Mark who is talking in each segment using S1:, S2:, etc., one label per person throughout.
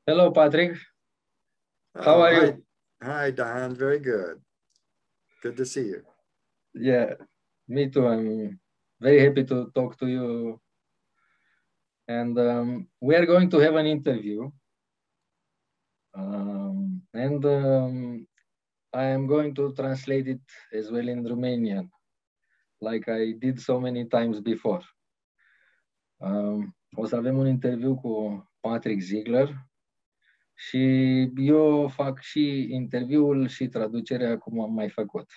S1: Hello, Patrick. How
S2: Oh,
S1: are
S2: hi.
S1: you?
S2: Hi, Don. Very good. Good to see you.
S1: Yeah, me too. I'm very happy to talk to you. And we are going to have an interview. And I am going to translate it as well in Romanian, like I did so many times before. O să avem un interviu cu Patrick Ziegler și eu fac și interviul și traducerea cum am mai făcut.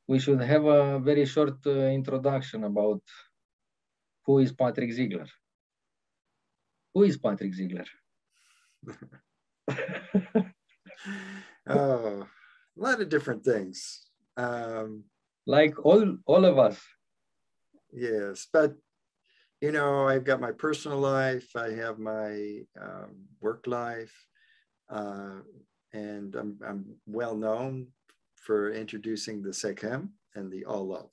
S1: We should have a very short introduction about who is Patrick Ziegler. Who is Patrick Ziegler?
S2: Oh, a lot of different things.
S1: Like all of us.
S2: Yes, but I've got my personal life. I have my work life, and I'm well known for introducing the Sekhem and the All Love.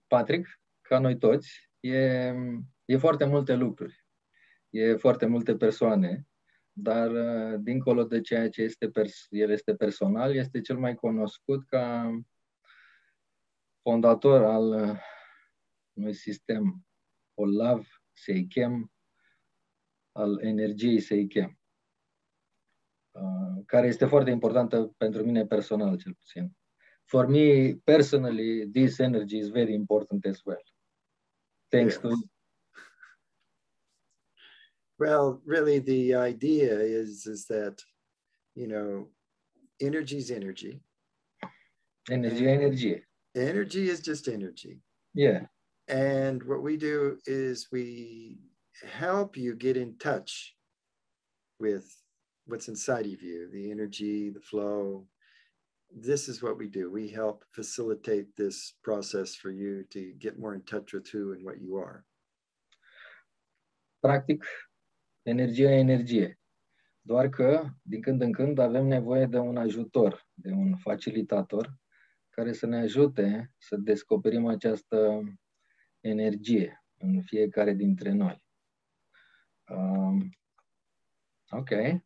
S1: Patrick, ca noi toți, e foarte multe lucruri. E foarte multe persoane, dar dincolo de ceea ce el este personal, este cel mai cunoscut ca fondator al unui sistem OLAV, Seichem, al energiei Seichem, care este foarte importantă pentru mine personal, cel puțin. For me, personally, this energy is very important as well. Thanks to you.
S2: Well, really, the idea is that, energy is energy.
S1: Energie.
S2: Energy is just energy.
S1: Yeah.
S2: And what we do is we help you get in touch with what's inside of you, the energy, the flow. This is what we do. We help facilitate this process for you to get more in touch with who and what you are.
S1: Practic, energia e energie. Doar că, din când în când, avem nevoie de un ajutor, de un facilitator, care să ne ajute să descoperim această energie în fiecare dintre noi. Okay.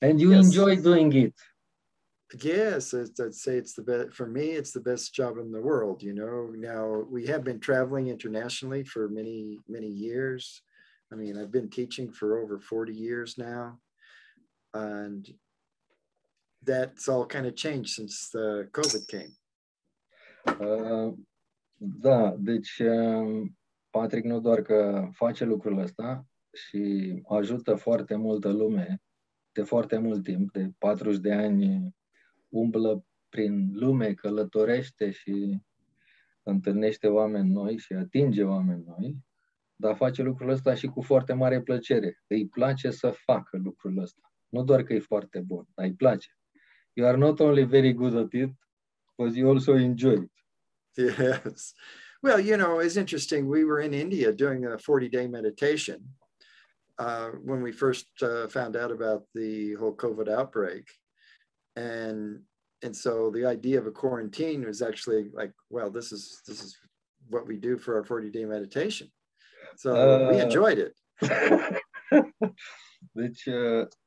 S1: And you enjoy doing it.
S2: Yes, I'd say it's the best. For me, it's the best job in the world. Now we have been traveling internationally for many, many years. I mean, I've been teaching for over 40 years now. And that's all kind of changed since the COVID came.
S1: Da, deci Patrick nu doar că face lucrul ăsta și ajută foarte multă lume de foarte mult timp, de 40 de ani, umblă prin lume, călătorește și întâlnește oameni noi și atinge oameni noi, dar face lucrul ăsta și cu foarte mare plăcere. Îi place să facă lucrul ăsta. Nu doar că e foarte bun, dar îi place. You are not only very good at it, but you also enjoy it.
S2: Yes. Well, it's interesting. We were in India doing a 40-day meditation when we first found out about the whole COVID outbreak. And so the idea of a quarantine was actually like, well, this is what we do for our 40-day meditation. So we enjoyed it.
S1: Deci,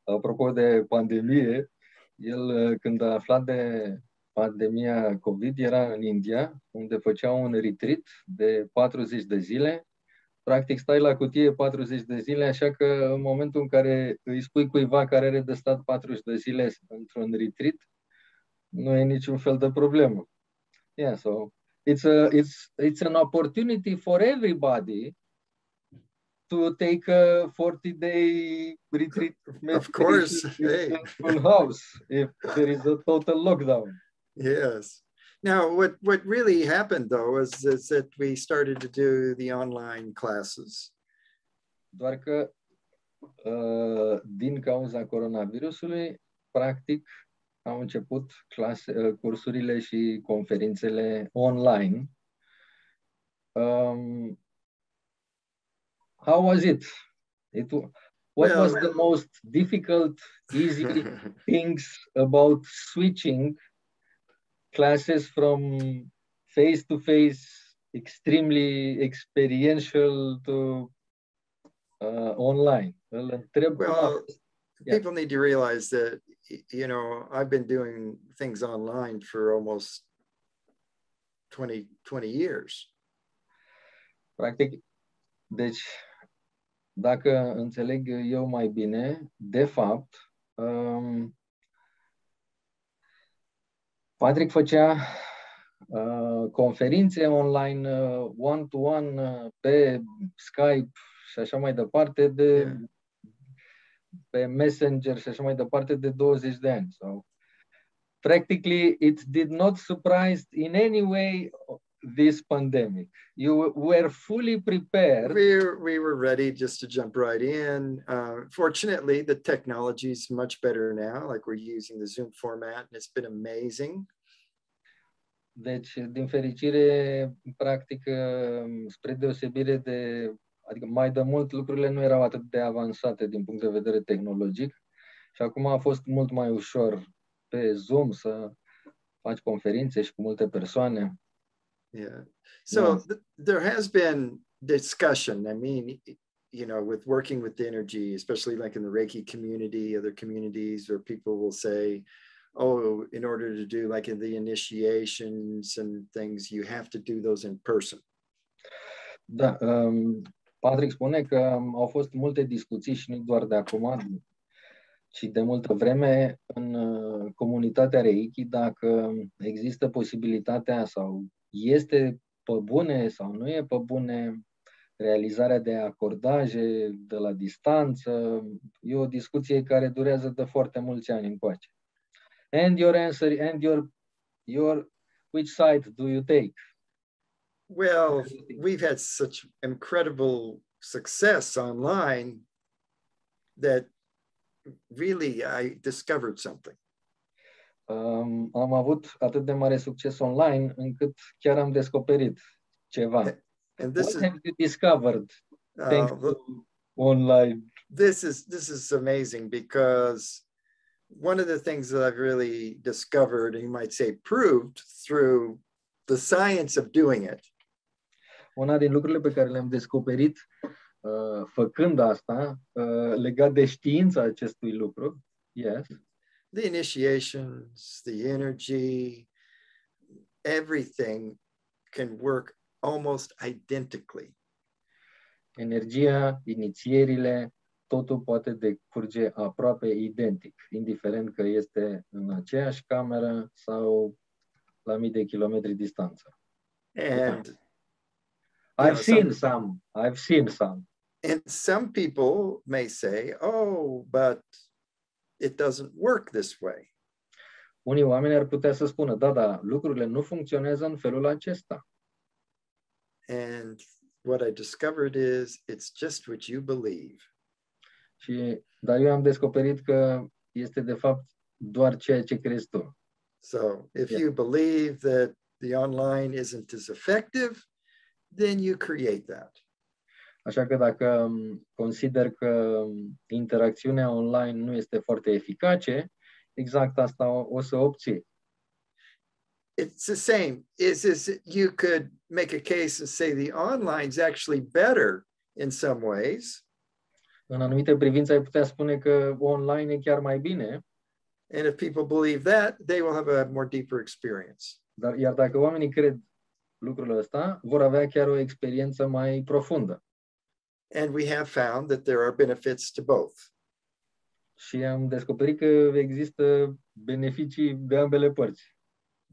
S1: apropo de pandemie, el când a aflat de pandemia COVID era în India, unde făcea un retreat de 40 de zile. Practic stai la cutie 40 de zile, așa că în momentul în care îi spui cuiva care are de stat 40 de zile într-un retreat, nu e niciun fel de problemă. Yeah, so it's an opportunity for everybody to take a 40-day retreat.
S2: Of course,
S1: in one house if there is a total lockdown.
S2: Yes. Now, what really happened though is that we started to do the online classes.
S1: Doar că din cauza coronavirusului, practic, au început cursurile și conferințele online. How was it? What was the most difficult, easy things about switching classes from face-to-face extremely experiential to online. Îl întreb cum a
S2: Well,
S1: fost. Yeah.
S2: people need to realize that, you know, I've been doing things online for almost 20 years.
S1: Practic, deci, dacă înțeleg eu mai bine, de fapt, Patrick făcea conferințe online, one-to-one, pe Skype și așa mai departe, pe Messenger și așa mai departe, de 20 de ani. So, practically, it did not surprise in any way this pandemic. You were fully prepared.
S2: We were ready just to jump right in. Fortunately, the technology is much better now. Like, we're using the Zoom format, and it's been amazing.
S1: Deci, din fericire, practic, spre deosebire de, adică mai de mult lucrurile nu erau atât de avansate din punct de vedere tehnologic și acum a fost mult mai ușor pe Zoom să faci conferințe și cu multe persoane.
S2: Yeah. So there has been discussion. I mean, you know, with working with the energy, especially like in the Reiki community, other communities, where people will say, oh, in order to do like in the initiations and things, you have to do those in person.
S1: Da, Patrick spune că au fost multe discuții și nu doar de acum, ci de multă vreme în comunitatea Reiki, dacă există posibilitatea sau este pe bune sau nu e pe bune realizarea de acordaje de la distanță. E o discuție care durează de foarte mulți ani încoace. And your answer, and your which side do you take?
S2: Well, we've had such incredible success online that really I discovered something.
S1: Am avut atât de mare succes online încât chiar am descoperit ceva.
S2: And this
S1: What have you discovered thanks to online?
S2: This is amazing, because one of the things that I've really discovered, and you might say proved, through the science of doing it.
S1: Una din lucrurile pe care le-am descoperit făcând asta, legat de știința acestui lucru, yes.
S2: The initiations, the energy, everything can work almost identically.
S1: Energia, inițierile, totul poate decurge aproape identic, indiferent că este în aceeași cameră sau la mii de kilometri distanță.
S2: And
S1: I've seen some.
S2: And some people may say, oh, but it doesn't work this way.
S1: Unii oameni ar putea să spună, da, lucrurile nu funcționează în felul acesta.
S2: And what I discovered is it's just what you believe.
S1: Dar eu am descoperit că este de fapt doar ceea ce crezi tu.
S2: So if you believe that the online isn't as effective, then you create that.
S1: Așa că dacă consider că interacțiunea online nu este foarte eficace, exact asta o să obții.
S2: It's the same. You could make a case and say the online is actually better in some ways.
S1: În anumite privințe ai putea spune că online e chiar mai bine.
S2: And if people believe that, they will have a more deeper experience.
S1: Iar dacă oamenii cred lucrul ăsta, vor avea chiar o experiență mai profundă.
S2: And we have found that there are benefits to both.
S1: Și am descoperit că există beneficii de ambele părți.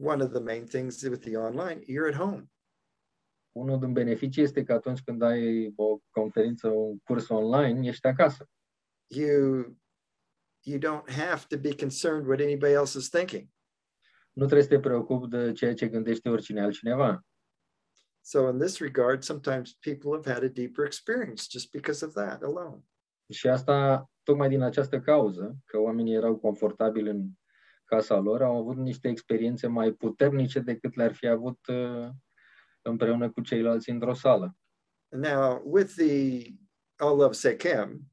S2: One of the main things with the online, you're at home.
S1: Unul din beneficii este că atunci când ai o conferință, un curs online, ești acasă.
S2: You don't have to be concerned what anybody else is thinking.
S1: Nu trebuie să te preocupi de ceea ce gândește oricine altcineva.
S2: So in this regard, sometimes people have had a deeper experience just because of that alone.
S1: Și asta tocmai din această cauză, că oamenii erau confortabili în casa lor, au avut niște experiențe mai puternice decât le-ar fi avut împreună cu ceilalți într-o sală.
S2: Now, with the All Love Sekhem,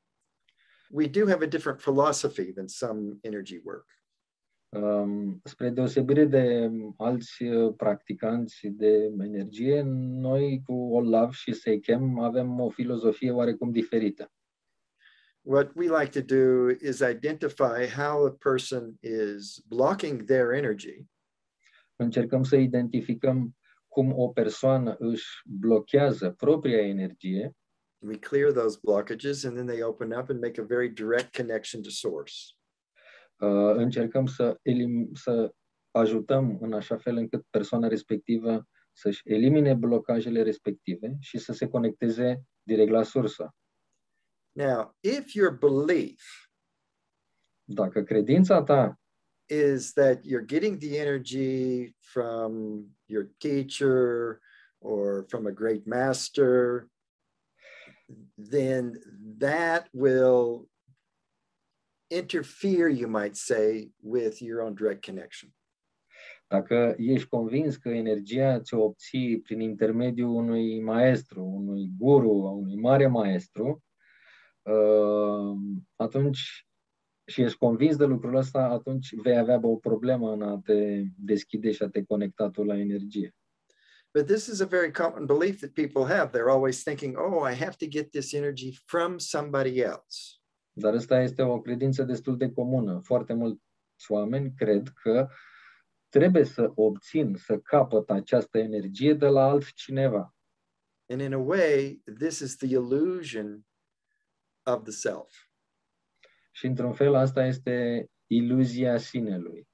S2: we do have a different philosophy than some energy work.
S1: Spre deosebire de alți practicanți de energie, noi cu Olav și Seikem avem o filozofie oarecum diferită.
S2: What we like to do is identify how a person is blocking their energy
S1: Încercăm să identificăm cum o persoană își blochează propria energie.
S2: we clear those blockages and then they open up and make a very direct connection to source.
S1: Încercăm să ajutăm în așa fel încât persoana respectivă să-și elimine blocajele respective și să se conecteze direct la sursă.
S2: Now, if your belief
S1: Dacă credința ta
S2: is that you're getting the energy from your teacher or from a great master, then that will interfere, you might say, with your own direct connection.
S1: Dacă ești convins că energia ți-o obții prin intermediul unui maestru, unui guru, unui mare maestru, atunci și ești convins de lucrul ăsta, atunci vei avea o problemă în a te deschide și a te conecta tu la energie.
S2: But this is a very common belief that people have. They're always thinking, oh, I have to get this energy from somebody else.
S1: Dar asta este o credință destul de comună. Foarte mulți oameni cred că trebuie să obțin, să capăt această energie de la altcineva.
S2: And in a way, this is the illusion of the self.
S1: Și într-un fel asta este iluzia sinelui.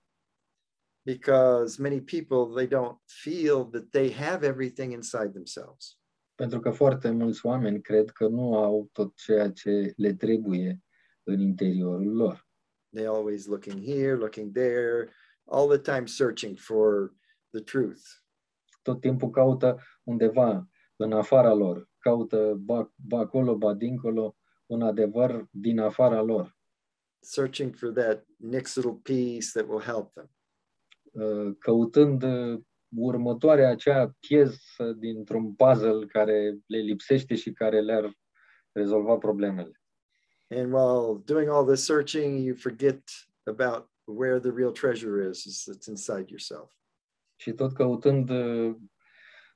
S2: Because many people, they don't feel that they have everything inside themselves.
S1: Pentru că foarte mulți oameni cred că nu au tot ceea ce le trebuie în interiorul lor.
S2: They're always looking here, looking there, all the time searching for the truth.
S1: Tot timpul caută undeva în afara lor. Caută ba acolo, ba dincolo, un adevăr din afara lor.
S2: Searching for that next little piece that will help them.
S1: Căutând următoarea acea piesă dintr-un puzzle care le lipsește și care le-ar rezolva problemele.
S2: And while doing all this searching, you forget about where the real treasure is that's inside yourself.
S1: Și tot căutând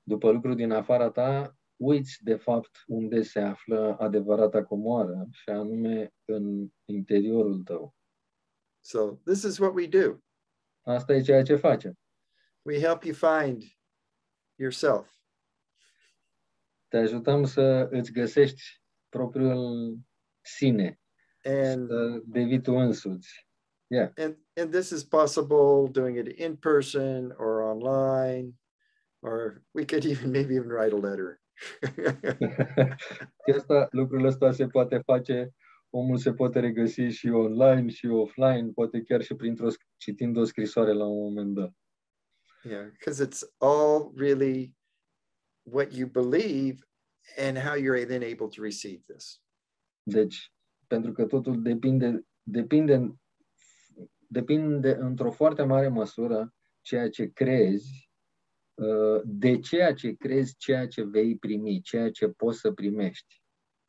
S1: după lucruri din afara ta, uiți de fapt unde se află adevărata comoară, și anume în interiorul tău.
S2: So this is what we do.
S1: Asta e ceea ce facem.
S2: We help you find yourself.
S1: Te ajutăm să îți găsești propriul sine,
S2: And
S1: să devii tu însuți. Yeah.
S2: and this is possible doing it in person or online, or we could even write a letter.
S1: Lucrul ăsta se poate face, omul se poate regăsi și online și offline, poate chiar și citind o scrisoare la un moment dat.
S2: Yeah, because it's all really what you believe and how you're then able to receive this.
S1: Deci, pentru că totul depinde într-o foarte mare măsură ceea ce crezi, de ceea ce crezi, ceea ce vei primi, ceea ce poți să primești.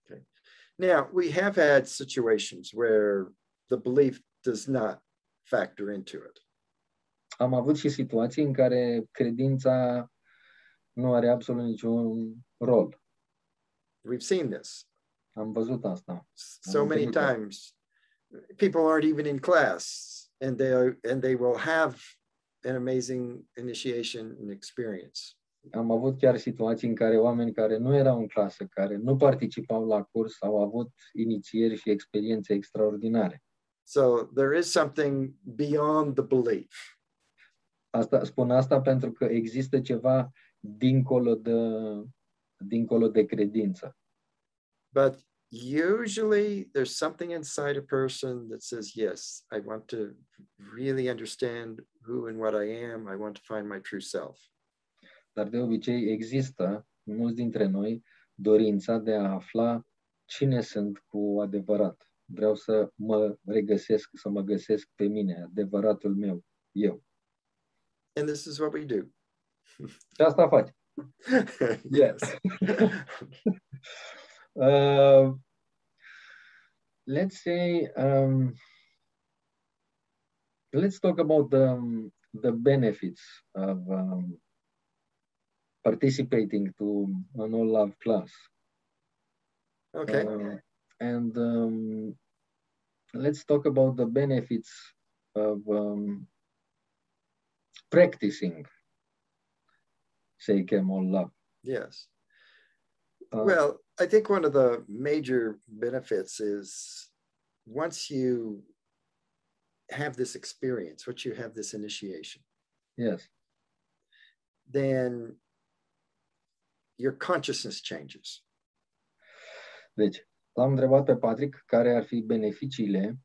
S2: Okay. Now, we have had situations where the belief does not factor into it.
S1: Am avut și situații în care credința nu are absolut niciun rol.
S2: We've seen this.
S1: Am văzut asta.
S2: So many times. People aren't even in class and they will have an amazing initiation and experience.
S1: Am avut chiar situații în care oameni care nu erau în clasă, care nu participau la curs, au avut inițieri și experiențe extraordinare.
S2: So there is something beyond the belief.
S1: Spun asta pentru că există ceva dincolo de credință.
S2: But usually there's something inside a person that says, yes, I want to really understand who and what I am. I want to find my true self.
S1: Dar de obicei există, în mulți dintre noi, dorința de a afla cine sunt cu adevărat. Vreau să mă regăsesc, să mă găsesc pe mine, adevăratul meu, eu.
S2: And this is what we do.
S1: Și asta facem.
S2: Yes.
S1: Let's say, let's talk about the benefits of participating to an All Love class.
S2: Okay.
S1: And let's talk about the benefits of practicing Seikem All Love.
S2: Yes. Well, I think one of the major benefits is once you have this experience, once you have this initiation,
S1: Yes.
S2: then your consciousness changes.
S1: Deci, l-am întrebat pe Patrick care ar fi beneficiile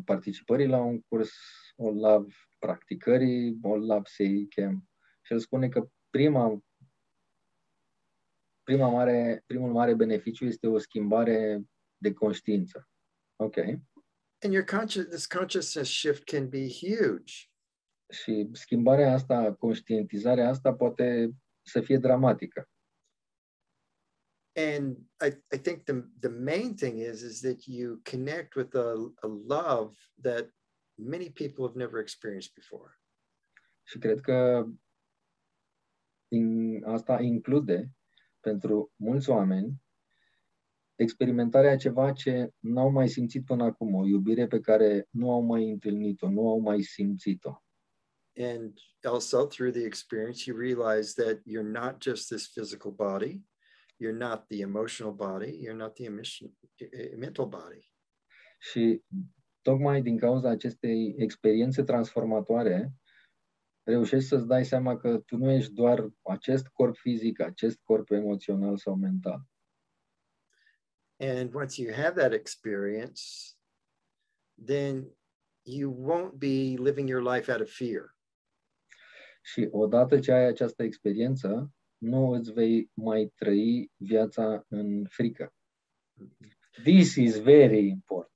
S1: participării la un curs All Love, practicării All Love Seikem. Și el spune că primul mare beneficiu este o schimbare de conștiință. Ok.
S2: And this consciousness shift can be huge.
S1: Și schimbarea asta, conștientizarea asta poate să fie dramatică.
S2: And I think the main thing is that you connect with a love that many people have never experienced before.
S1: Și cred că asta include pentru mulți oameni experimentarea a ceva ce n-au mai simțit până acum, o iubire pe care nu au mai întâlnit-o, nu au mai simțit-o.
S2: And also through the experience, you realize that you're not just this physical body, you're not the emotional body, you're not the mental body.
S1: Și tocmai din cauza acestei experiențe transformatoare, reușești să-ți dai seama că tu nu ești doar acest corp fizic, acest corp emoțional sau mental.
S2: And once you have that experience, then you won't be living your life out of fear.
S1: Și odată ce ai această experiență, nu îți vei mai trăi viața în frică. This is very important.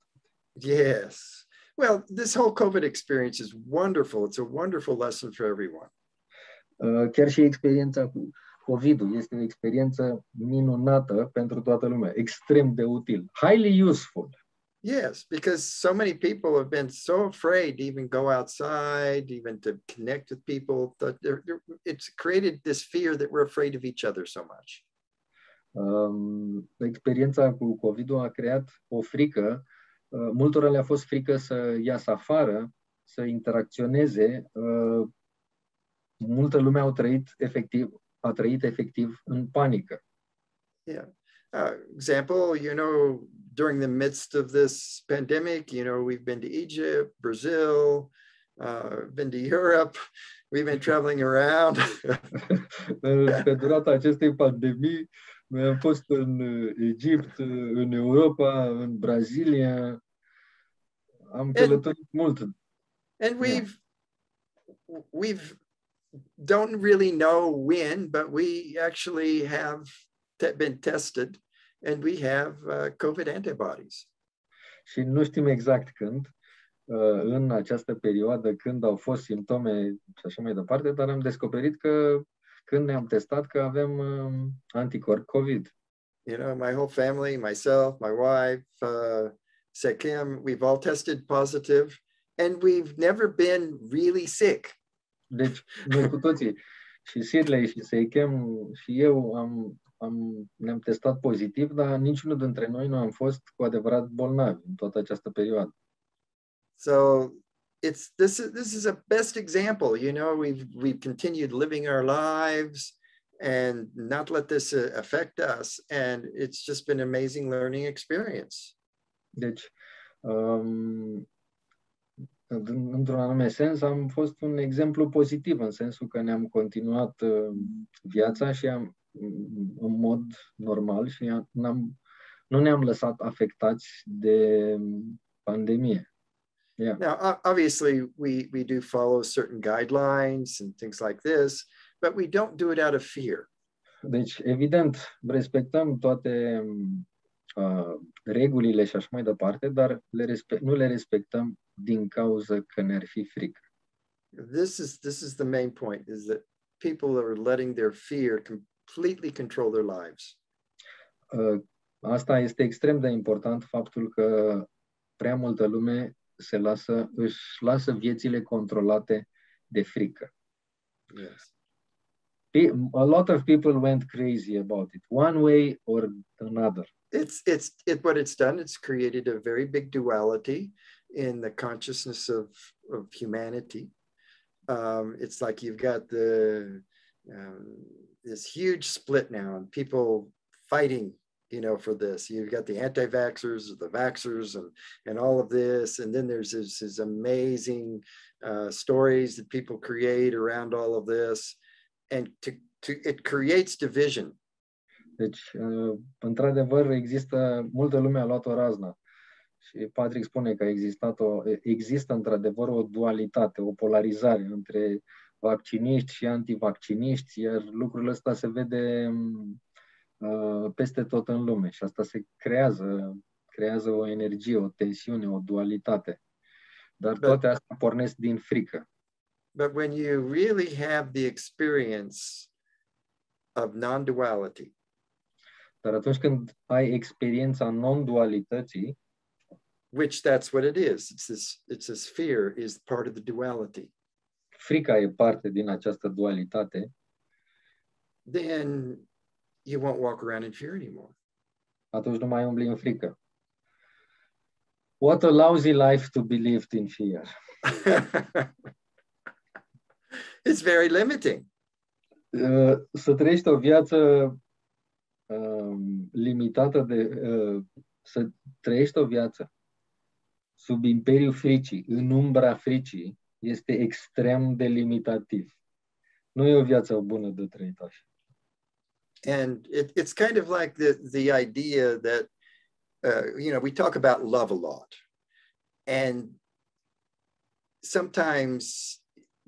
S2: Yes. Well, this whole COVID experience is wonderful. It's a wonderful lesson for everyone.
S1: Chiar și experiența cu COVID-ul este o experiență minunată pentru toată lumea, extrem de util, highly useful.
S2: Yes, because so many people have been so afraid to even go outside, even to connect with people. It's created this fear that we're afraid of each other so much.
S1: Experiența cu COVID-ul a creat o frică. Multora le-a fost frică să iasă afară, să interacționeze. Multă lume a trăit efectiv în panică.
S2: Yeah. Example, during the midst of this pandemic, we've been to Egypt, Brazil, been to Europe, we've been traveling around.
S1: Pe durata acestei pandemii, noi am fost în Egipt, în Europa, în Brazilia, am călătorit mult.
S2: And we've don't really know when, but we actually have been tested and we have COVID antibodies.
S1: Și nu știm exact când, în această perioadă, când au fost simptome și așa mai departe, dar am descoperit că când ne-am testat că avem anticorp COVID.
S2: My whole family, myself, my wife, Seikem, we've all tested positive and we've never been really sick.
S1: Deci, noi cu toții, și Shirley și Seikem și eu ne-am testat pozitiv, dar niciunul dintre noi nu am fost cu adevărat bolnavi în toată această perioadă.
S2: So this is a best example. We've continued living our lives and not let this affect us, and it's just been an amazing learning experience.
S1: Deci, într-un anume sens, am fost un exemplu pozitiv, în sensul că ne-am continuat viața și în mod normal și nu ne-am lăsat afectați de pandemie. Yeah.
S2: Now, obviously, we do follow certain guidelines and things like this, but we don't do it out of fear.
S1: Deci, evident, respectăm toate regulile și așa mai departe, dar nu le respectăm din cauza că ne-ar fi frică.
S2: This is the main point, is that people are letting their fear completely control their lives.
S1: Asta este extrem de important, faptul că prea multă lume își lasă viețile controlate de frică.
S2: Yes.
S1: A lot of people went crazy about it, one way or another.
S2: What it's done, it's created a very big duality in the consciousness of humanity. It's like you've got this huge split now, and people fighting, for this. You've got the anti-vaxxers, the vaxxers, and all of this, and then there's this amazing stories that people create around all of this, and it creates division.
S1: Deci, într-adevăr, multă lume a luat o raznă. Și Patrick spune că există într-adevăr o dualitate, o polarizare între vacciniști și antivacciniști, iar lucrul ăsta se vede peste tot în lume și asta se creează o energie, o tensiune, o dualitate. Dar toate astea pornesc din frică.
S2: But when you really have the experience of non-duality,
S1: dar atunci când ai experiența non-dualității,
S2: which that's what it is. It's this fear is part of the duality.
S1: Frica e parte din această dualitate.
S2: Then you won't walk around in fear anymore.
S1: Atunci nu mai umbli în frică. What a lousy life to be lived in fear.
S2: It's very limiting.
S1: Să trăiești o viață limitată să trăiești o viață sub imperiul fricii, în umbra fricii, este extrem de limitativ. Nu e o viață bună de trăit așa.
S2: And it's kind of like the idea that, we talk about love a lot. And sometimes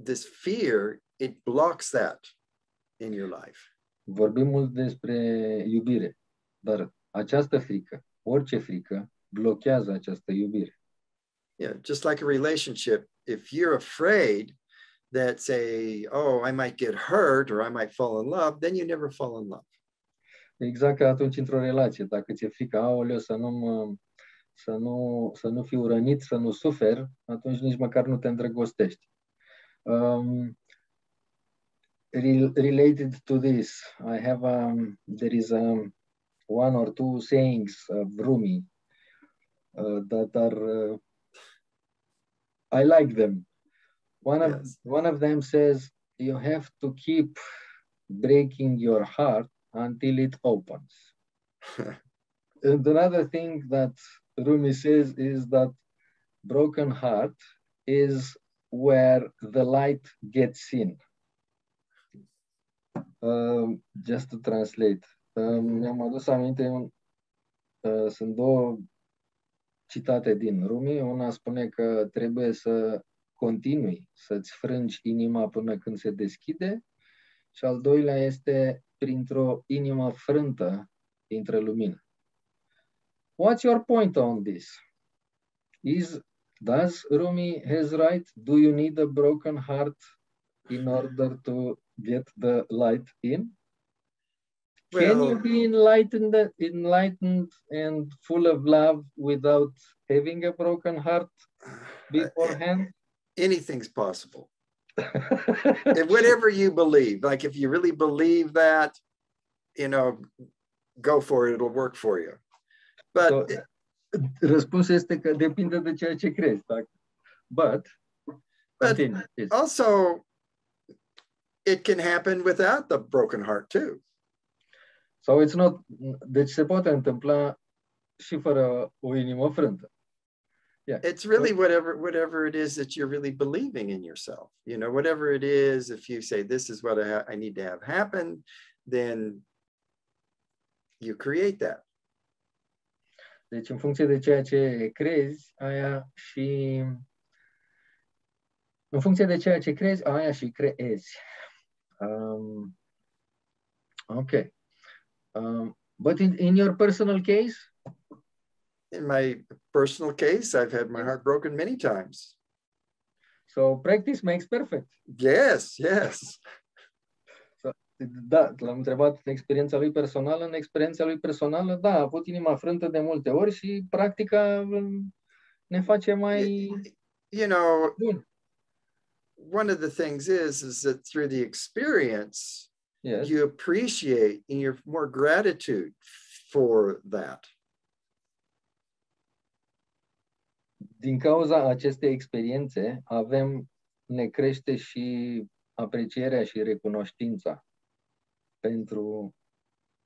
S2: this fear, it blocks that in your life.
S1: Vorbim mult despre iubire, dar această frică, orice frică, blochează această iubire.
S2: Yeah, just like a relationship, if you're afraid that I might get hurt or I might fall in love, then you never fall in love.
S1: Exact ca atunci într-o relație, dacă ți-e frică, aoleu, să nu fiu rănit, să nu sufer, atunci nici măcar nu te îndrăgostești. Related to this, there is one or two sayings of Rumi that are I like them. One of them says, you have to keep breaking your heart until it opens. And another thing that Rumi says is that broken heart is where the light gets in. Just to translate. Mi-am adus aminte, sunt două citate din Rumi. Una spune că trebuie să continui să-ți frângi inima până când se deschide și al doilea este printr-o inimă frântă intră lumină. What's your point on this? Does Rumi has right? Do you need a broken heart in order to get the light in? Can you be enlightened and full of love without having a broken heart beforehand?
S2: Anything's possible. And whatever you believe, like if you really believe that, go for it, it'll work for you. But
S1: răspunsul este că depinde de ceea ce crezi. But
S2: also, it can happen without the broken heart too.
S1: So deci se poate întâmpla și fără o inimă frântă. Yeah.
S2: It's really whatever it is that you're really believing in yourself. Whatever it is, if you say, this is what I need to have happen, then you create that.
S1: Deci în funcție de ceea ce crezi, aia și creezi. Okay. But in your personal case?
S2: In my personal case, I've had my heart broken many times.
S1: So practice makes perfect.
S2: Yes.
S1: Da, l-am întrebat în experiența lui personală. În experiența lui personală, da, a avut inima frântă de multe ori și practica ne face mai
S2: You know,
S1: buni.
S2: one of the things is that through the experience,
S1: Yes.
S2: you appreciate and you're more gratitude for that.
S1: Din cauza acestei experiențe, ne crește și aprecierea și recunoștința pentru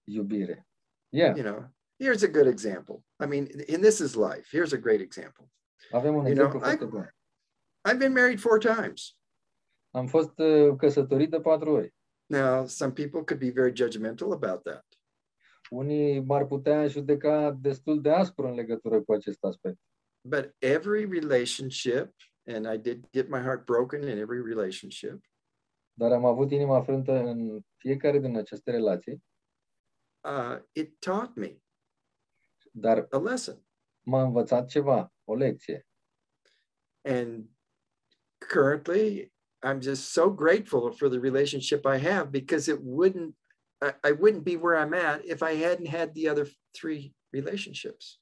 S1: iubire. Yeah.
S2: You know, here's a good example. I mean, and this is life. Here's a great example.
S1: Avem un exemplu foarte bun.
S2: I've been married 4 times.
S1: Am fost căsătorit de 4 ori.
S2: Now, some people could be very judgmental about that.
S1: Unii m-ar putea judeca destul de aspru în legătură cu acest aspect.
S2: But every relationship, and I did get my heart broken in every relationship.
S1: Dar am avut inima frântă în fiecare din aceste relații.
S2: It taught me
S1: Dar
S2: a lesson.
S1: m-a învățat ceva, o lecție.
S2: And currently, I'm just so grateful for the relationship I have because I wouldn't be where I'm at if I hadn't had the other 3 relationships.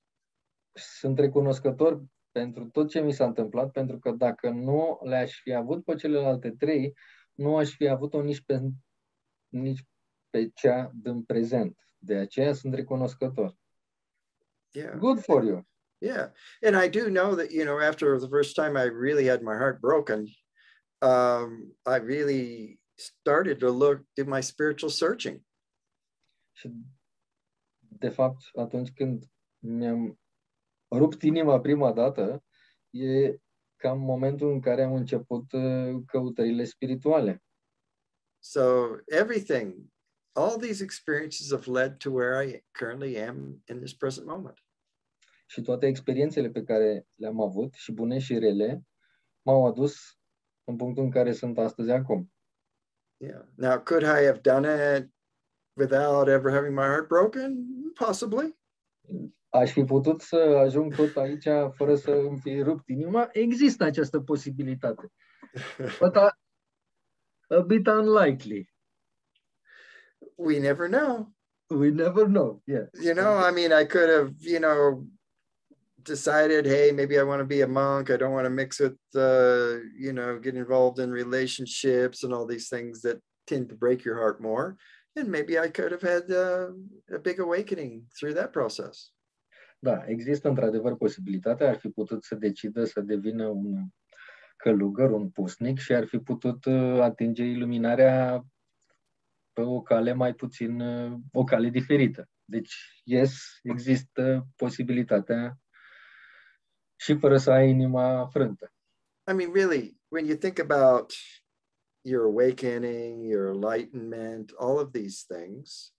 S1: Sunt recunoscător pentru tot ce mi s-a întâmplat, pentru că dacă nu le-aș fi avut pe celelalte 3, nu aș fi avut-o nici pe cea din prezent. De aceea sunt recunoscător.
S2: Yeah.
S1: Good for you.
S2: Yeah. And I do know that, you know, after the first time I really had my heart broken, I really started to do my spiritual searching.
S1: Și de fapt, atunci când mi-am rupt inima prima dată, e cam momentul în care am început căutările spirituale.
S2: So all these experiences have led to where I currently am in this present moment.
S1: Și toate experiențele pe care le-am avut, și bune și rele, m-au adus în punctul în care sunt astăzi acum.
S2: Yeah. Now, could I have done it without ever having my heart broken? Possibly.
S1: Aș fi putut să ajung tot aici fără să îmi fi rupt inima? Există această posibilitate. But a bit unlikely.
S2: We never know.
S1: We never know. Yeah.
S2: You know, I mean, I could have, you know, decided, hey, maybe I want to be a monk. I don't want to mix with, you know, get involved in relationships and all these things that tend to break your heart more. And maybe I could have had a big awakening through that process.
S1: Da, există într-adevăr posibilitatea, ar fi putut să decidă să devină un călugăr, un pusnic și ar fi putut atinge iluminarea pe o cale mai puțin, o cale diferită. Deci, yes, există posibilitatea și fără să ai inima frântă.
S2: I mean, really, when you think about your awakening, your enlightenment, all of these things,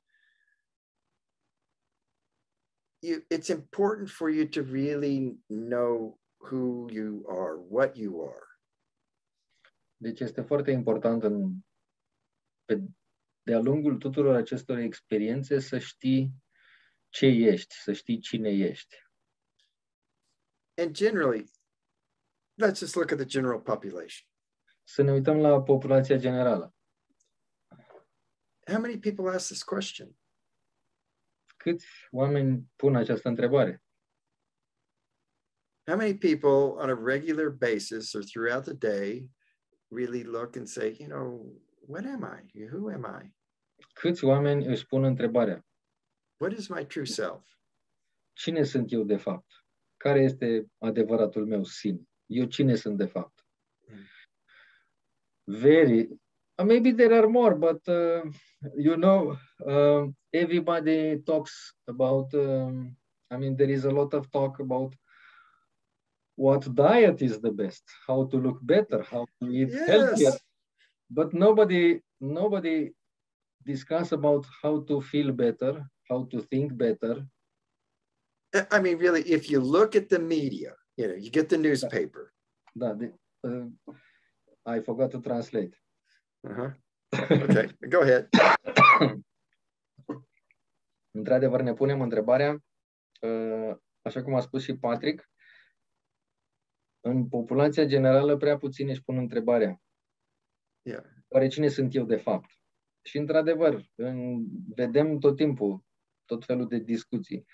S2: it's important for you to really know who you are, what you are.
S1: Deci este foarte important de-a lungul tuturor acestor experiențe să știi ce ești, să știi cine ești.
S2: And generally, let's just look at the general population.
S1: Să ne uităm la populația generală.
S2: How many people ask this question?
S1: Câți oameni pun această întrebare?
S2: How many people on a regular basis or throughout the day really look and say, you know, what am I? Who am I?
S1: Câți oameni își pun întrebarea?
S2: What is my true self?
S1: Cine sunt eu de fapt? Care este adevăratul meu sine? Eu cine sunt de fapt? Maybe there are more, but you know, everybody talks about, I mean, there is a lot of talk about what diet is the best, how to look better, how to eat healthier. But nobody discuss about how to feel better, how to think better.
S2: I mean, really, if you look at the media, you know, you get the newspaper.
S1: I forgot to translate.
S2: Okay, go ahead.
S1: Într-adevăr, ne punem întrebarea, așa cum a spus și Patrick, în populația generală prea puțini își pun întrebarea. Oare cine sunt eu de fapt? Și într-adevăr, vedem tot timpul tot felul de discuții.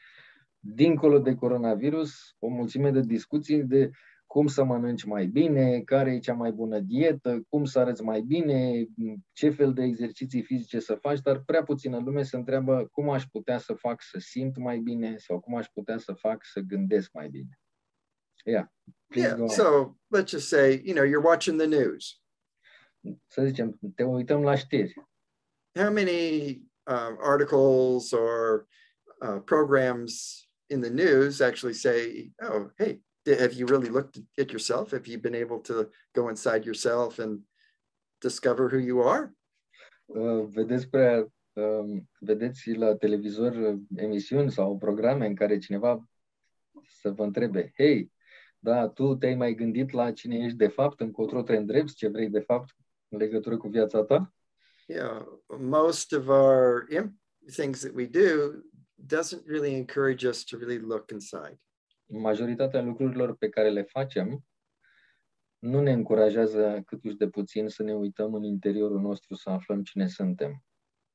S1: dincolo de coronavirus, o mulțime de discuții de cum să mănânci mai bine, care e cea mai bună dietă, cum să arăți mai bine, ce fel de exerciții fizice să faci, dar prea puțină lume se întreabă cum aș putea să fac să simt mai bine sau cum aș putea să fac să gândesc mai bine. Yeah, please go on.
S2: So let's just say, you're watching the news.
S1: Să zicem, te uităm la știri.
S2: How many articles or programs in the news actually say, oh, hey, have you really looked at yourself? Have you been able to go inside yourself and discover who you are?
S1: Vedeți la televizor emisiuni sau programe în care cineva să vă întrebe, hei, da, tu te-ai mai gândit la cine ești de fapt, încotro te îndrepți, ce vrei de fapt în legătură cu viața ta?
S2: Yeah, most of our things that we do doesn't really encourage us to really look inside.
S1: Majoritatea lucrurilor pe care le facem nu ne încurajează câtuși de puțin să ne uităm în interiorul nostru, să aflăm cine suntem.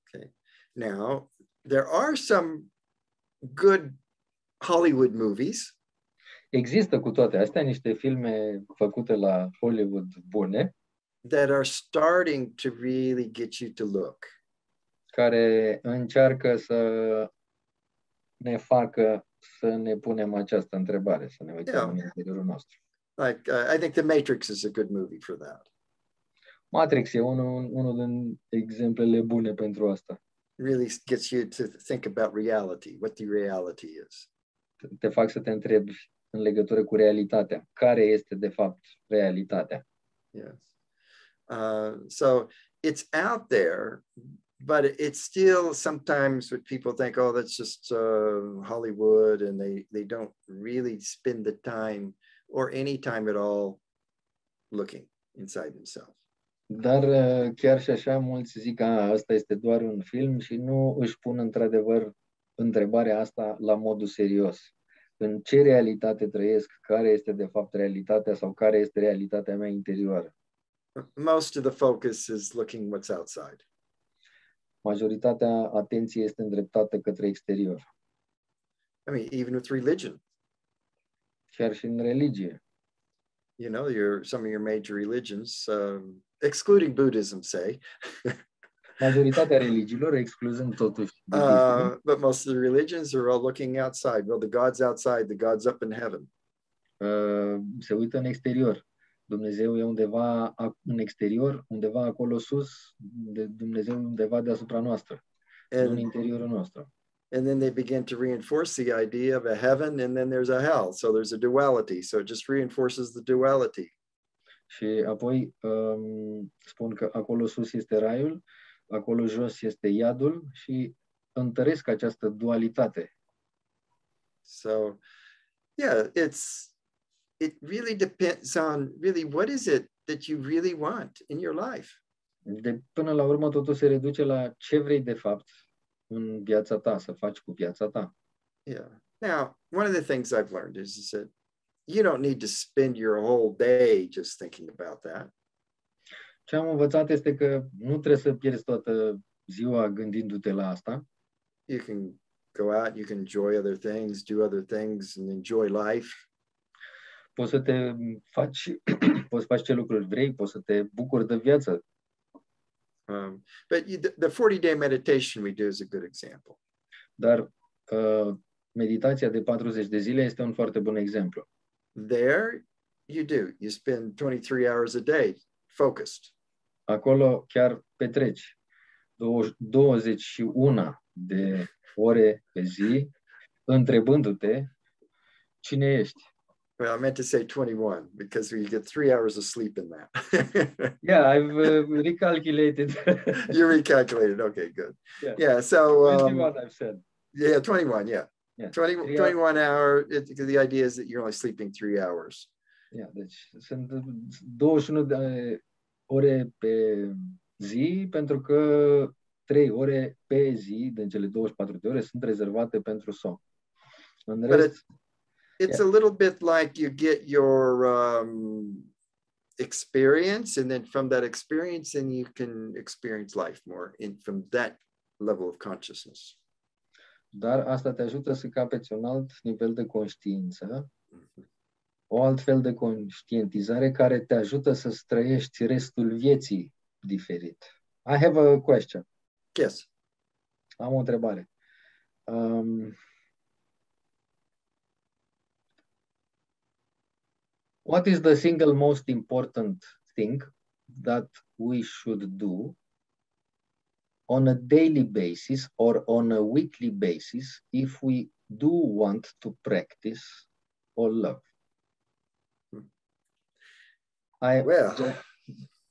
S2: Okay. Now, there are some good Hollywood movies.
S1: Există cu toate astea niște filme făcute la Hollywood bune
S2: that are starting to really get you to look.
S1: Care încearcă să ne facă să ne punem această întrebare, să ne uităm în interiorul nostru.
S2: Like, I think The Matrix is a good movie for that.
S1: Matrix e unul din exemplele bune pentru asta.
S2: Really gets you to think about reality, what the reality is.
S1: Te fac să te întrebi în legătură cu realitatea. Care este, de fapt, realitatea?
S2: Yes. So it's out there, but it's still sometimes what people think, oh, that's just Hollywood, and they don't really spend the time or any time at all looking inside themselves.
S1: Dar chiar și așa mulți zic că asta este doar un film și nu își pun într-adevăr întrebarea asta la modul serios. În ce realitate trăiesc, care este de fapt realitatea sau care este realitatea mea interioară?
S2: Most of the focus is looking what's outside.
S1: Majoritatea atenției este îndreptată către exterior.
S2: I mean, even with religion.
S1: Chiar și în religie.
S2: Some of your major religions, excluding Buddhism, say.
S1: Majoritatea religiilor, excluzând totuși budismul.
S2: But most of the religions are all looking outside. Well, the God's outside, the God's up in heaven.
S1: Se uită în exterior. Dumnezeu e undeva în exterior, undeva acolo sus, Dumnezeu undeva deasupra noastră, nu în interiorul nostru.
S2: And then they begin to reinforce the idea of a heaven, and then there's a hell. So there's a duality. So it just reinforces the duality.
S1: Și apoi spun că acolo sus este raiul, acolo jos este iadul și întăresc această dualitate.
S2: So, yeah, it really depends on really what is it that you really want in your life.
S1: Până la urmă totul se reduce la ce vrei de fapt în viața ta, să faci cu viața ta.
S2: Yeah. Now, one of the things I've learned is that you don't need to spend your whole day just thinking about that.
S1: Ce am învățat este că nu trebuie să pierzi toată ziua gândindu-te la asta.
S2: You can go out, you can enjoy other things, do other things and enjoy life.
S1: Poți să te faci, poți face ce lucruri vrei, poți să te bucuri de viață.
S2: But the 40-day meditation we do is a good example.
S1: Dar meditația de 40 de zile este un foarte bun exemplu.
S2: There you spend 23 hours a day focused.
S1: Acolo chiar petreci 21 de ore pe zi întrebându-te cine ești.
S2: Well, I meant to say 21 because we get 3 hours of sleep in that.
S1: Yeah, I've recalculated.
S2: You recalculated. Okay, good. Yeah, so
S1: 21 I've said.
S2: Yeah, 21, yeah. 21 hour, the idea is that you're only sleeping 3 hours.
S1: Yeah, deci sunt 21 de ore pe zi pentru că 3 ore pe zi din cele 24 de ore sunt rezervate pentru somn. În rest,
S2: it's a little bit like you get your experience, and then from that experience, then you can experience life more from that level of consciousness.
S1: dar asta te ajută să capeți un alt nivel de conștiință, o altfel de conștientizare care te ajută să trăiești restul vieții diferit. I have a question.
S2: Yes.
S1: Am o întrebare. What is the single most important thing that we should do on a daily basis or on a weekly basis if we do want to practice all love?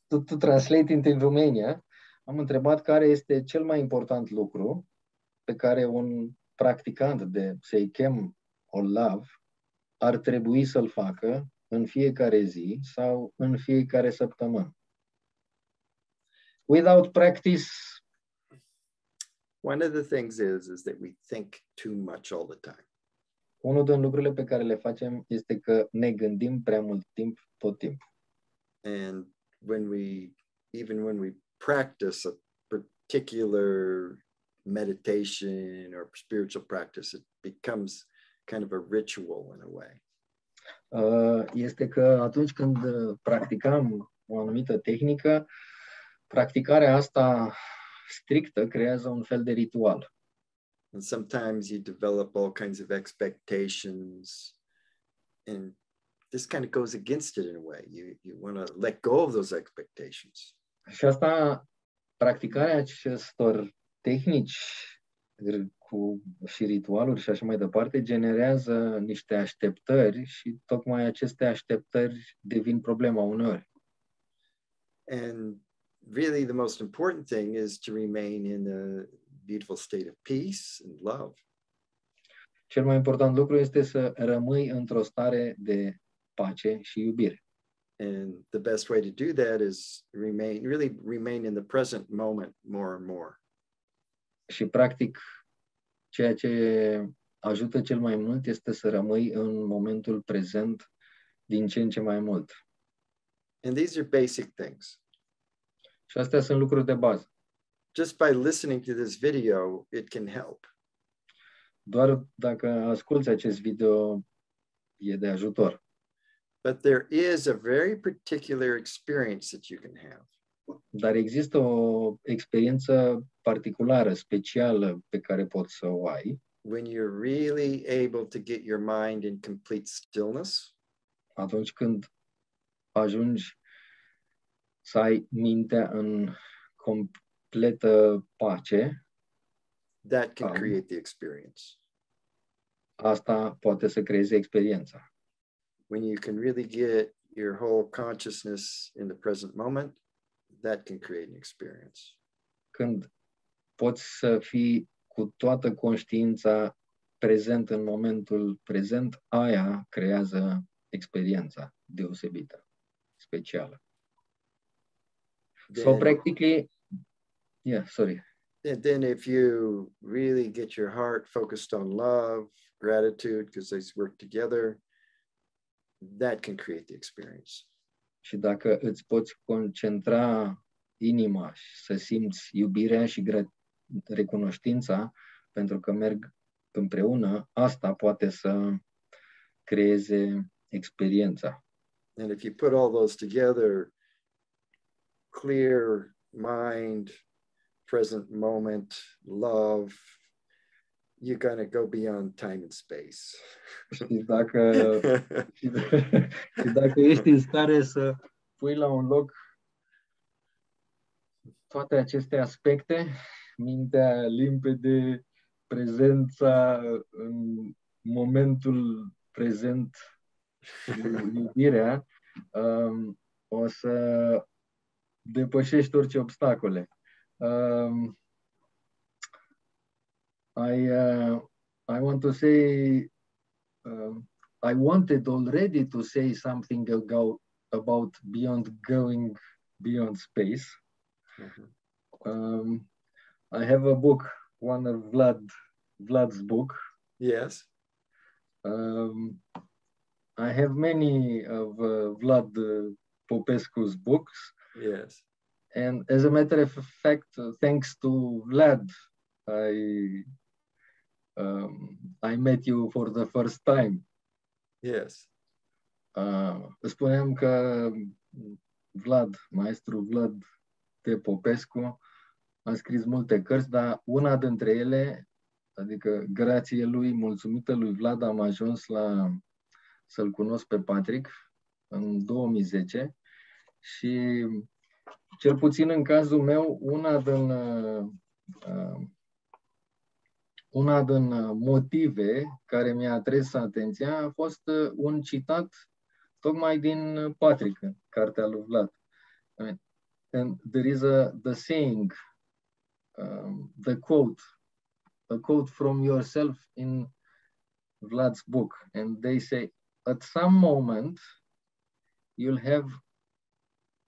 S1: To translate into Romania, am întrebat care este cel mai important lucru pe care un practicant de Seikem or Love ar trebui să-l facă în fiecare zi sau în fiecare săptămână. Without practice,
S2: one of the things is that we think too much all the time.
S1: Unul din lucrurile pe care le facem este că ne gândim prea mult timp, tot timpul.
S2: And even when we practice a particular meditation or spiritual practice, it becomes kind of a ritual in a way.
S1: Este că atunci când practicăm o anumită tehnică, practicarea asta strictă creează un fel de ritual.
S2: And sometimes you develop all kinds of expectations, and this kind of goes against it in a way. You want to let go of those expectations.
S1: Și asta, practicarea acestor tehnici și ritualuri și așa mai departe, generează niște așteptări și tocmai aceste așteptări devin problema uneori.
S2: And really the most important thing is to remain in a beautiful state of peace and love.
S1: Cel mai important lucru este să rămâi într-o stare de pace și iubire.
S2: And the best way to do that is remain in the present moment more and more.
S1: Și practic ceea ce ajută cel mai mult este să rămâi în momentul prezent din ce în ce mai mult.
S2: And these are basic things.
S1: Și astea sunt lucruri de bază.
S2: Just by listening to this video, it can help.
S1: Doar dacă asculți acest video e de ajutor.
S2: But there is a very particular experience that you can have.
S1: Dar există o experiență particulară, specială, pe care poți să o ai.
S2: When you're really able to get your mind in complete stillness.
S1: Atunci când ajungi să ai mintea în completă pace.
S2: That can create the experience.
S1: Asta poate să creeze experiența.
S2: When you can really get your whole consciousness in the present moment, that can create an experience.
S1: Când poți să fii cu toată conștiința prezent în momentul prezent, aia creează experiența deosebită, specială. So practically, sorry.
S2: And then if you really get your heart focused on love, gratitude, because they work together, that can create the experience.
S1: Și dacă îți poți concentra inima și să simți iubirea și recunoștința pentru că merg împreună, asta poate să creeze experiența.
S2: And if you put all those together, clear mind, present moment, love, you're going to go beyond time and space.
S1: Și dacă ești în stare să pui la un loc toate aceste aspecte, mintea limpede, prezența în momentul prezent, iubirea, o să depășești orice obstacole. I want to say, I wanted already to say something about going beyond space.
S2: Mm-hmm.
S1: I have a book, one of Vlad's book.
S2: Yes.
S1: I have many of Vlad Popescu's books.
S2: Yes.
S1: And as a matter of fact, thanks to Vlad, I met you for the first time.
S2: Yes.
S1: Spuneam că maestru Vlad T. Popescu a scris multe cărți, dar una dintre ele, adică grație lui, mulțumită lui Vlad, am ajuns să-l cunosc pe Patrick în 2010 și cel puțin în cazul meu, una din motive care mi-a atras atenția a fost un citat tocmai din Patrick, cartea lui Vlad. And there is the saying, a quote from yourself in Vlad's book, and they say, at some moment, you'll have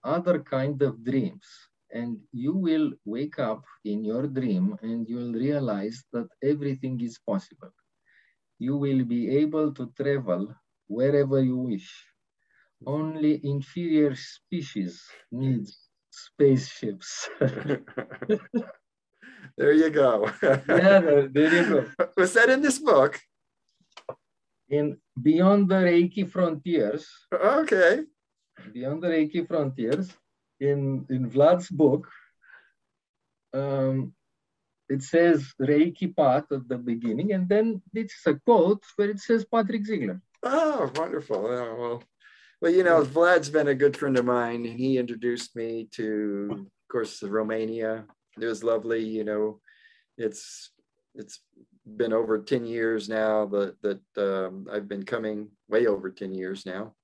S1: other kind of dreams, and you will wake up in your dream and you'll realize that everything is possible. You will be able to travel wherever you wish. Only inferior species need spaceships.
S2: There you go.
S1: Yeah, there you go.
S2: Was that in this book?
S1: In Beyond the Reiki Frontiers.
S2: Okay.
S1: Beyond the Reiki Frontiers, in Vlad's book, it says Reiki path at the beginning, and then it's a quote where it says Patrick Ziegler.
S2: Oh, wonderful. Oh, well, you know, Vlad's been a good friend of mine, and he introduced me to, of course, Romania. It was lovely. You know, it's been over 10 years now that I've been coming, way over 10 years now.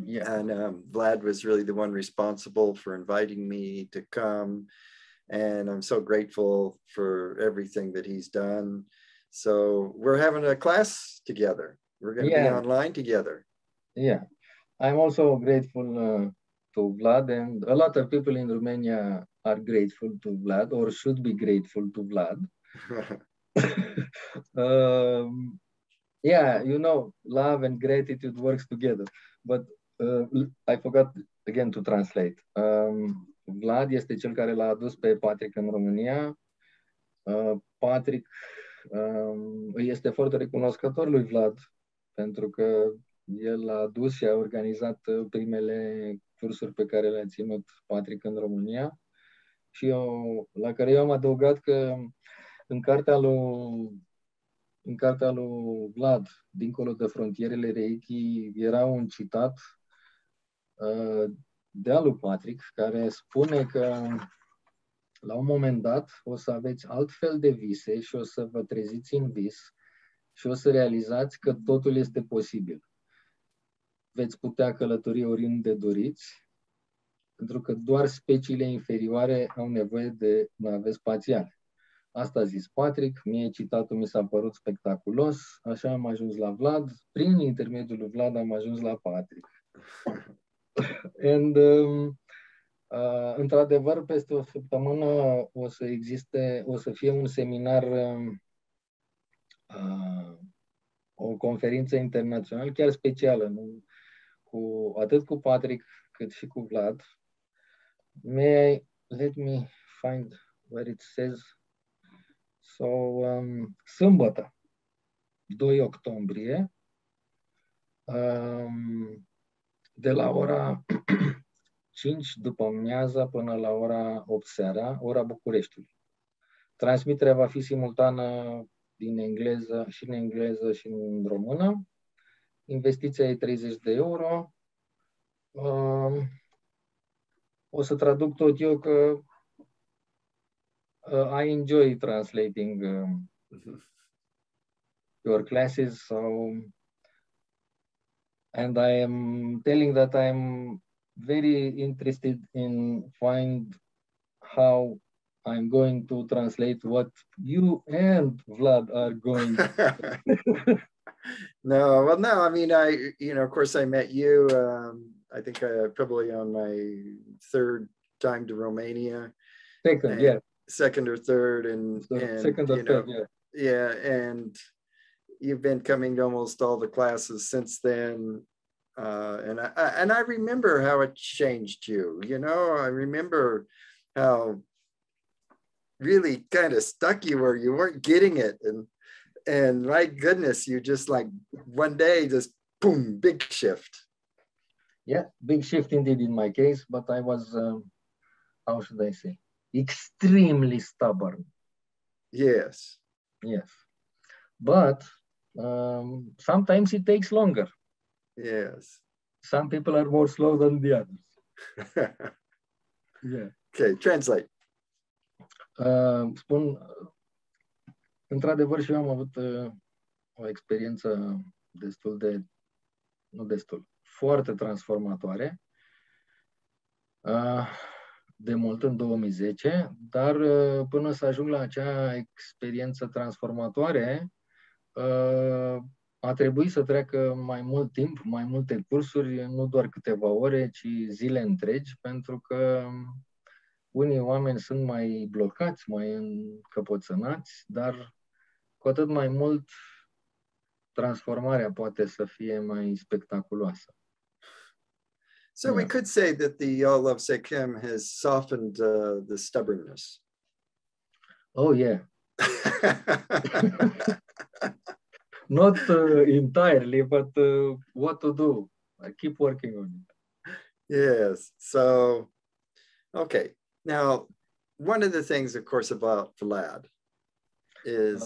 S1: Yeah.
S2: And Vlad was really the one responsible for inviting me to come. And I'm so grateful for everything that he's done. So we're having a class together. We're going to be online together.
S1: Yeah. I'm also grateful to Vlad, and a lot of people in Romania are grateful to Vlad, or should be grateful to Vlad. Yeah, you know, love and gratitude works together. But I forgot again to translate. Vlad este cel care l-a adus pe Patrick în România. Patrick îi este foarte recunoscător lui Vlad pentru că el l-a adus și a organizat primele cursuri pe care le-a ținut Patrick în România. Și la care eu am adăugat că în cartea lui Vlad, Dincolo de frontierele Reiki, era un citat de-a lui Patrick, care spune că la un moment dat o să aveți altfel de vise și o să vă treziți în vis și o să realizați că totul este posibil. Veți putea călători oriunde doriți, pentru că doar speciile inferioare au nevoie de nave spațiale. Asta a zis Patrick, mie citatul mi s-a părut spectaculos, așa am ajuns la Vlad, prin intermediul lui Vlad am ajuns la Patrick. And, într-adevăr, peste o săptămână o să fie un seminar, o conferință internațională, chiar specială, atât cu Patrick cât și cu Vlad. Let me find where it says. So, sâmbătă, 2 octombrie, de la ora 5 după amiaza până la ora 8 seara, ora Bucureștiului. Transmiterea va fi simultană din engleză și în română. Investiția e 30 de euro. O să traduc tot eu că I enjoy translating your classes, and I am telling that I'm very interested in find how I'm going to translate what you and Vlad are going to.
S2: No, I mean, of course I met you, I think probably on my third time to Romania. Second or third, and
S1: second or third,
S2: yeah, and you've been coming to almost all the classes since then, and I remember how it changed you. You know, I remember how really kind of stuck you were. You weren't getting it, And my goodness, you just like one day, just boom, big shift.
S1: Yeah, big shift indeed in my case, but I was, how should I say, extremely stubborn.
S2: Yes.
S1: Yes. But sometimes it takes longer.
S2: Yes.
S1: Some people are more slow than the others. Yeah.
S2: Okay, translate.
S1: Spun, într-adevăr și eu am avut o experiență destul de, nu destul, foarte transformatoare. De mult în 2010, dar până să ajung la acea experiență transformatoare, a trebuit să treacă mai mult timp, mai multe cursuri, nu doar câteva ore, ci zile întregi, pentru că unii oameni sunt mai blocați, mai încăpățânați, dar cu atât mai mult transformarea poate să fie mai spectaculoasă.
S2: So we could say that the All of Sikkim has softened the stubbornness.
S1: Oh, yeah. Not entirely, but what to do? I keep working on it.
S2: Yes. So, okay. Now, one of the things, of course, about Vlad is,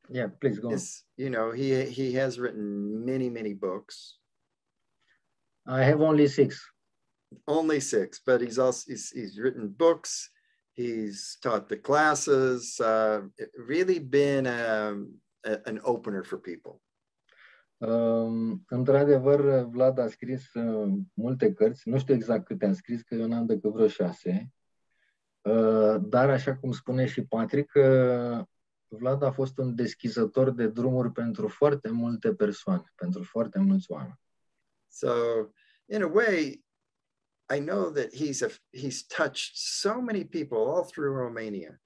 S1: yeah, please go on.
S2: You know, he has written many, many books.
S1: I have only 6.
S2: Only 6, but he's written books. He's taught the classes. Really been an opener for people.
S1: Într-adevăr, Vlad a scris multe cărți. Nu știu exact câte a scris, că eu n-am decât vreo 6. Dar, așa cum spune și Patrick, Vlad a fost un deschizător de drumuri pentru foarte multe persoane, pentru foarte mulți oameni.
S2: So, in a way, I know that he's touched so many people all through Romania.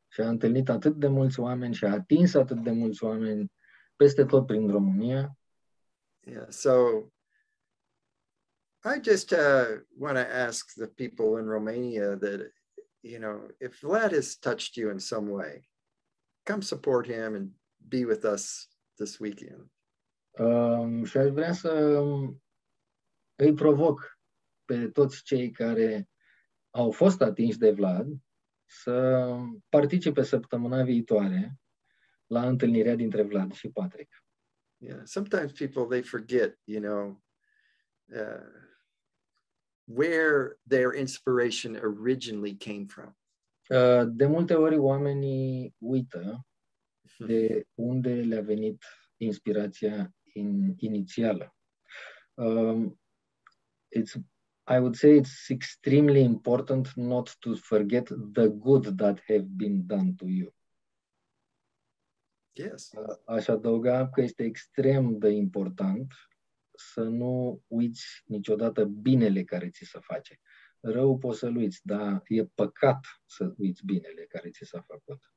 S1: Și a întâlnit atât de mulți oameni și a atins atât de mulți oameni peste tot prin România.
S2: Yeah, so I just want to ask the people in Romania that, you know, if Vlad has touched you in some way, come support him and be with us this weekend.
S1: Și aș vrea să îi provoc pe toți cei care au fost atinși de Vlad să participe săptămâna viitoare la întâlnirea dintre Vlad și Patrick.
S2: Yeah, sometimes people, they forget, you know, where their inspiration originally came from.
S1: De multe ori oamenii uită de unde le-a venit inspirația inițială. I would say it's extremely important not to forget the good that have been done to you.
S2: Yes.
S1: Aș adăuga că este extrem de important să nu uiți niciodată binele care ți se face. Rău poți să-l uiți, dar e păcat să uiți binele care ți s-a făcut.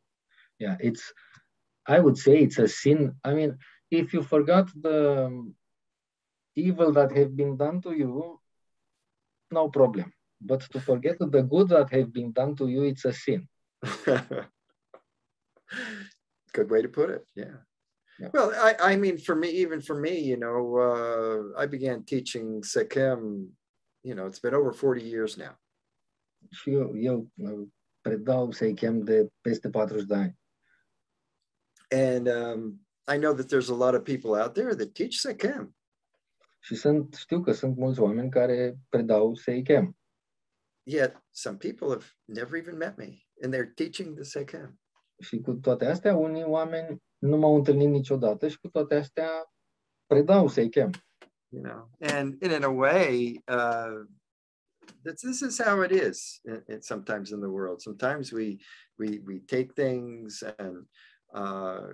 S1: Yeah, I would say it's a sin. I mean, if you forgot the evil that have been done to you, no problem. But to forget the good that have been done to you, it's a sin.
S2: Good way to put it. Yeah. Well, I mean, even for me, you know, I began teaching Sikkim, you know, it's been over 40 years now.
S1: Și eu predau Sikkim de peste 40 de ani.
S2: And I know that there's a lot of people out there that teach Sikkim.
S1: Și știu că sunt mulți oameni care predau Sikkim.
S2: Yet some people have never even met me and they're teaching the Sikkim.
S1: Și cu toate astea, unii oameni nu m-au întâlnit niciodată și cu toate astea predau Sikkim.
S2: You know, and in a way, this is how it is sometimes in the world. Sometimes we take things and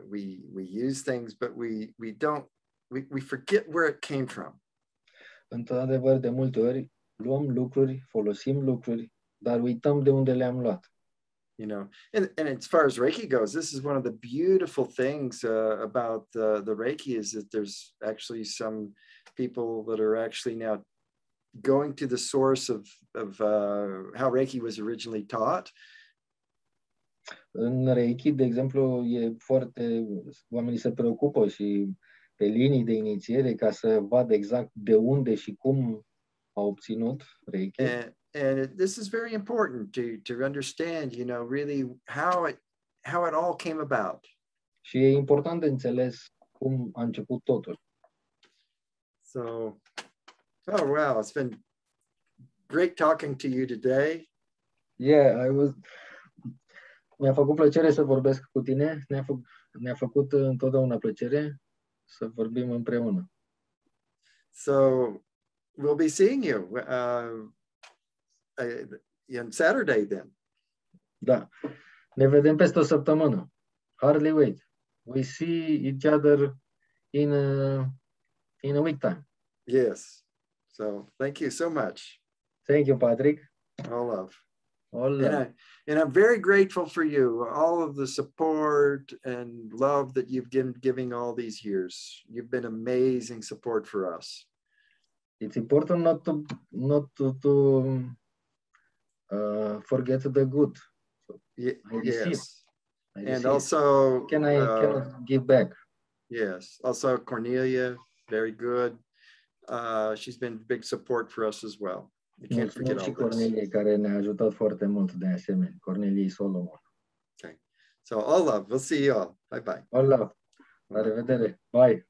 S2: we use things, but we forget where it came from.
S1: Într-adevăr, de multe ori luăm lucruri, folosim lucruri, dar uităm de unde le-am luat.
S2: You know, and as far as Reiki goes, this is one of the beautiful things about the Reiki is that there's actually some people that are actually now going to the source of how Reiki was originally taught
S1: În Reiki, de exemplu, e foarte, oamenii se preocupă și pe linii de inițiere ca să vadă exact de unde și cum au obținut Reiki.
S2: And this is very important to understand, you know, really how it all came about.
S1: Și e important de înțeles cum a început totul.
S2: So, oh wow, it's been great talking to you today.
S1: Yeah, mi-a făcut plăcere să vorbesc cu tine. Ne-a făcut întotdeauna plăcere să vorbim împreună.
S2: So, we'll be seeing you on Saturday then.
S1: Da. Ne vedem peste o săptămână. Hardly wait. We see each other in a week time.
S2: Yes. So, thank you so much.
S1: Thank you, Patrick.
S2: All love.
S1: All love.
S2: And I'm very grateful for you, all of the support and love that you've been giving all these years. You've been amazing support for us.
S1: It's important not to forget the good. So
S2: Yes. And
S1: also,
S2: also,
S1: can I give back?
S2: Yes. Also, Cornelia, very good. She's been big support for us as well. You can't forget all
S1: și
S2: this.
S1: Cornelie, care ne-a ajutat foarte mult de asemenea. Cornelie Solomon.
S2: Okay. So all love. We'll see you all. Bye-bye.
S1: All love. La revedere. Bye.